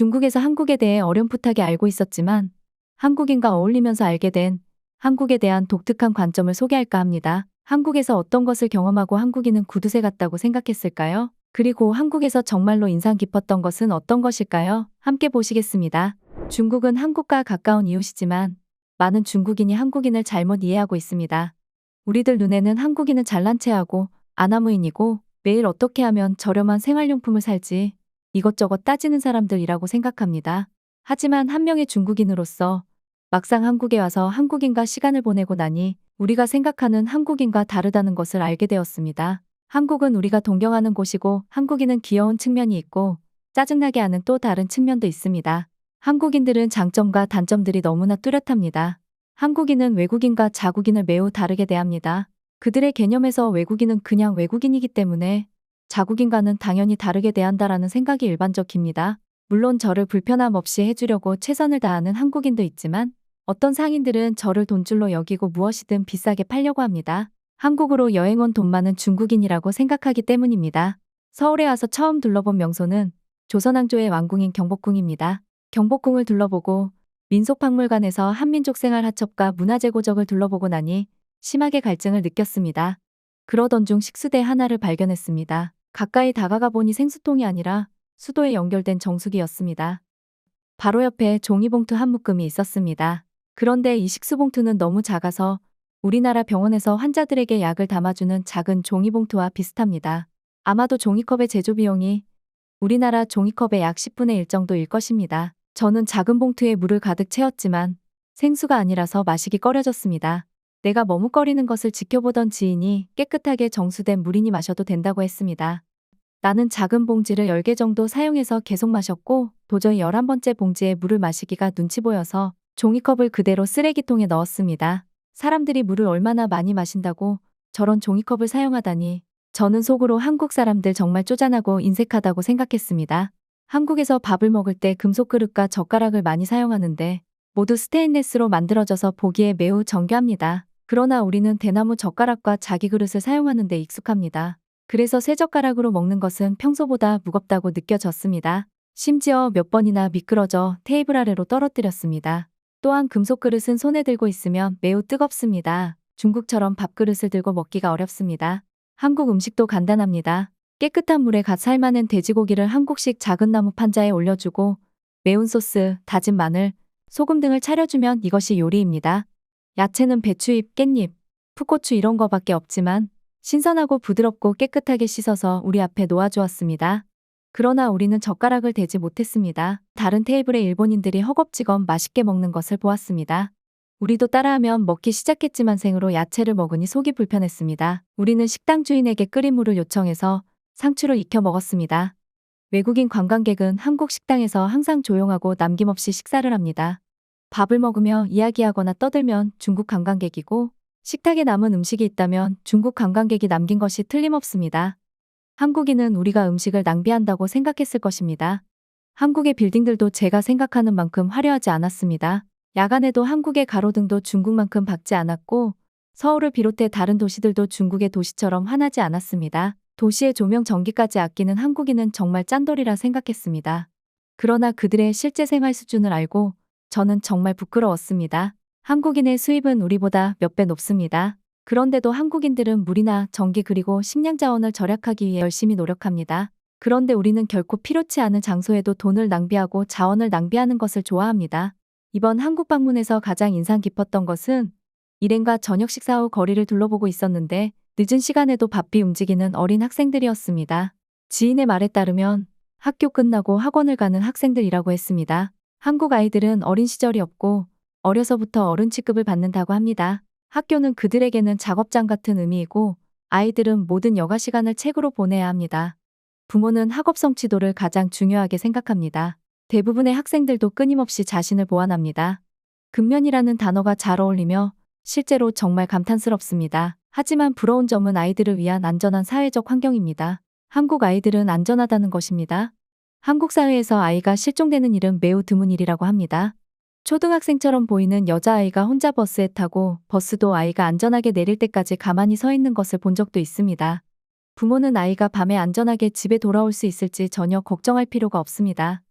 중국에서 한국에 대해 어렴풋하게 알고 있었지만 한국인과 어울리면서 알게 된 한국에 대한 독특한 관점을 소개할까 합니다. 한국에서 어떤 것을 경험하고 한국인은 구두쇠 같다고 생각했을까요? 그리고 한국에서 정말로 인상 깊었던 것은 어떤 것일까요? 함께 보시겠습니다. 중국은 한국과 가까운 이웃이지만 많은 중국인이 한국인을 잘못 이해하고 있습니다. 우리들 눈에는 한국인은 잘난 체하고 아나무인이고 매일 어떻게 하면 저렴한 생활용품을 살지 이것저것 따지는 사람들이라고 생각합니다. 하지만 한 명의 중국인으로서 막상 한국에 와서 한국인과 시간을 보내고 나니 우리가 생각하는 한국인과 다르다는 것을 알게 되었습니다. 한국은 우리가 동경하는 곳이고 한국인은 귀여운 측면이 있고 짜증나게 하는 또 다른 측면도 있습니다. 한국인들은 장점과 단점들이 너무나 뚜렷합니다. 한국인은 외국인과 자국인을 매우 다르게 대합니다. 그들의 개념에서 외국인은 그냥 외국인이기 때문에 자국인과는 당연히 다르게 대한다라는 생각이 일반적입니다. 물론 저를 불편함 없이 해주려고 최선을 다하는 한국인도 있지만 어떤 상인들은 저를 돈줄로 여기고 무엇이든 비싸게 팔려고 합니다. 한국으로 여행 온 돈 많은 중국인이라고 생각하기 때문입니다. 서울에 와서 처음 둘러본 명소는 조선왕조의 왕궁인 경복궁입니다. 경복궁을 둘러보고 민속박물관에서 한민족 생활 화첩과 문화재 고적을 둘러보고 나니 심하게 갈증을 느꼈습니다. 그러던 중 식수대 하나를 발견했습니다. 가까이 다가가 보니 생수통이 아니라 수도에 연결된 정수기였습니다. 바로 옆에 종이봉투 한 묶음이 있었습니다. 그런데 이 식수봉투는 너무 작아서 우리나라 병원에서 환자들에게 약을 담아주는 작은 종이봉투와 비슷합니다. 아마도 종이컵의 제조 비용이 우리나라 종이컵의 약 10분의 1 정도일 것입니다. 저는 작은 봉투에 물을 가득 채웠지만 생수가 아니라서 마시기 꺼려졌습니다. 내가 머뭇거리는 것을 지켜보던 지인이 깨끗하게 정수된 물이니 마셔도 된다고 했습니다. 나는 작은 봉지를 10개 정도 사용해서 계속 마셨고 도저히 11번째 봉지에 물을 마시기가 눈치 보여서 종이컵을 그대로 쓰레기통에 넣었습니다. 사람들이 물을 얼마나 많이 마신다고 저런 종이컵을 사용하다니 저는 속으로 한국 사람들 정말 쪼잔하고 인색하다고 생각했습니다. 한국에서 밥을 먹을 때 금속 그릇과 젓가락을 많이 사용하는데 모두 스테인리스로 만들어져서 보기에 매우 정교합니다. 그러나 우리는 대나무 젓가락과 자기 그릇을 사용하는 데 익숙합니다. 그래서 새 젓가락으로 먹는 것은 평소보다 무겁다고 느껴졌습니다. 심지어 몇 번이나 미끄러져 테이블 아래로 떨어뜨렸습니다. 또한 금속 그릇은 손에 들고 있으면 매우 뜨겁습니다. 중국처럼 밥그릇을 들고 먹기가 어렵습니다. 한국 음식도 간단합니다. 깨끗한 물에 갓 삶아낸 돼지고기를 한국식 작은 나무 판자에 올려주고 매운 소스, 다진 마늘, 소금 등을 차려주면 이것이 요리입니다. 야채는 배추잎, 깻잎, 풋고추 이런 거밖에 없지만 신선하고 부드럽고 깨끗하게 씻어서 우리 앞에 놓아주었습니다. 그러나 우리는 젓가락을 대지 못했습니다. 다른 테이블의 일본인들이 허겁지겁 맛있게 먹는 것을 보았습니다. 우리도 따라하면 먹기 시작했지만 생으로 야채를 먹으니 속이 불편했습니다. 우리는 식당 주인에게 끓인 물을 요청해서 상추를 익혀 먹었습니다. 외국인 관광객은 한국 식당에서 항상 조용하고 남김없이 식사를 합니다. 밥을 먹으며 이야기하거나 떠들면 중국 관광객이고 식탁에 남은 음식이 있다면 중국 관광객이 남긴 것이 틀림없습니다. 한국인은 우리가 음식을 낭비한다고 생각했을 것입니다. 한국의 빌딩들도 제가 생각하는 만큼 화려하지 않았습니다. 야간에도 한국의 가로등도 중국만큼 밝지 않았고 서울을 비롯해 다른 도시들도 중국의 도시처럼 환하지 않았습니다. 도시의 조명 전기까지 아끼는 한국인은 정말 짠돌이라 생각했습니다. 그러나 그들의 실제 생활 수준을 알고 저는 정말 부끄러웠습니다. 한국인의 수입은 우리보다 몇 배 높습니다. 그런데도 한국인들은 물이나 전기 그리고 식량 자원을 절약하기 위해 열심히 노력합니다. 그런데 우리는 결코 필요치 않은 장소에도 돈을 낭비하고 자원을 낭비하는 것을 좋아합니다. 이번 한국 방문에서 가장 인상 깊었던 것은 일행과 저녁 식사 후 거리를 둘러보고 있었는데 늦은 시간에도 바삐 움직이는 어린 학생들이었습니다. 지인의 말에 따르면 학교 끝나고 학원을 가는 학생들이라고 했습니다. 한국 아이들은 어린 시절이 없고 어려서부터 어른 취급을 받는다고 합니다. 학교는 그들에게는 작업장 같은 의미이고 아이들은 모든 여가 시간을 책으로 보내야 합니다. 부모는 학업 성취도를 가장 중요하게 생각합니다. 대부분의 학생들도 끊임없이 자신을 보완합니다. 근면이라는 단어가 잘 어울리며 실제로 정말 감탄스럽습니다. 하지만 부러운 점은 아이들을 위한 안전한 사회적 환경입니다. 한국 아이들은 안전하다는 것입니다. 한국 사회에서 아이가 실종되는 일은 매우 드문 일이라고 합니다. 초등학생처럼 보이는 여자아이가 혼자 버스에 타고 버스도 아이가 안전하게 내릴 때까지 가만히 서 있는 것을 본 적도 있습니다. 부모는 아이가 밤에 안전하게 집에 돌아올 수 있을지 전혀 걱정할 필요가 없습니다.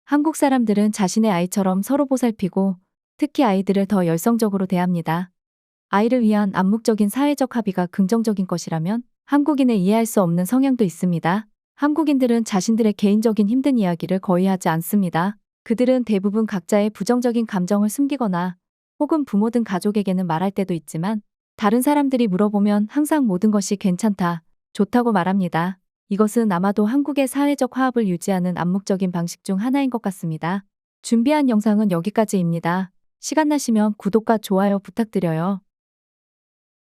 한국 사람들은 자신의 아이처럼 서로 보살피고 특히 아이들을 더 열성적으로 대합니다. 아이를 위한 암묵적인 사회적 합의가 긍정적인 것이라면 한국인의 이해할 수 없는 성향도 있습니다. 한국인들은 자신들의 개인적인 힘든 이야기를 거의 하지 않습니다. 그들은 대부분 각자의 부정적인 감정을 숨기거나 혹은 부모든 가족에게는 말할 때도 있지만 다른 사람들이 물어보면 항상 모든 것이 괜찮다, 좋다고 말합니다. 이것은 아마도 한국의 사회적 화합을 유지하는 암묵적인 방식 중 하나인 것 같습니다. 준비한 영상은 여기까지입니다. 시간 나시면 구독과 좋아요 부탁드려요.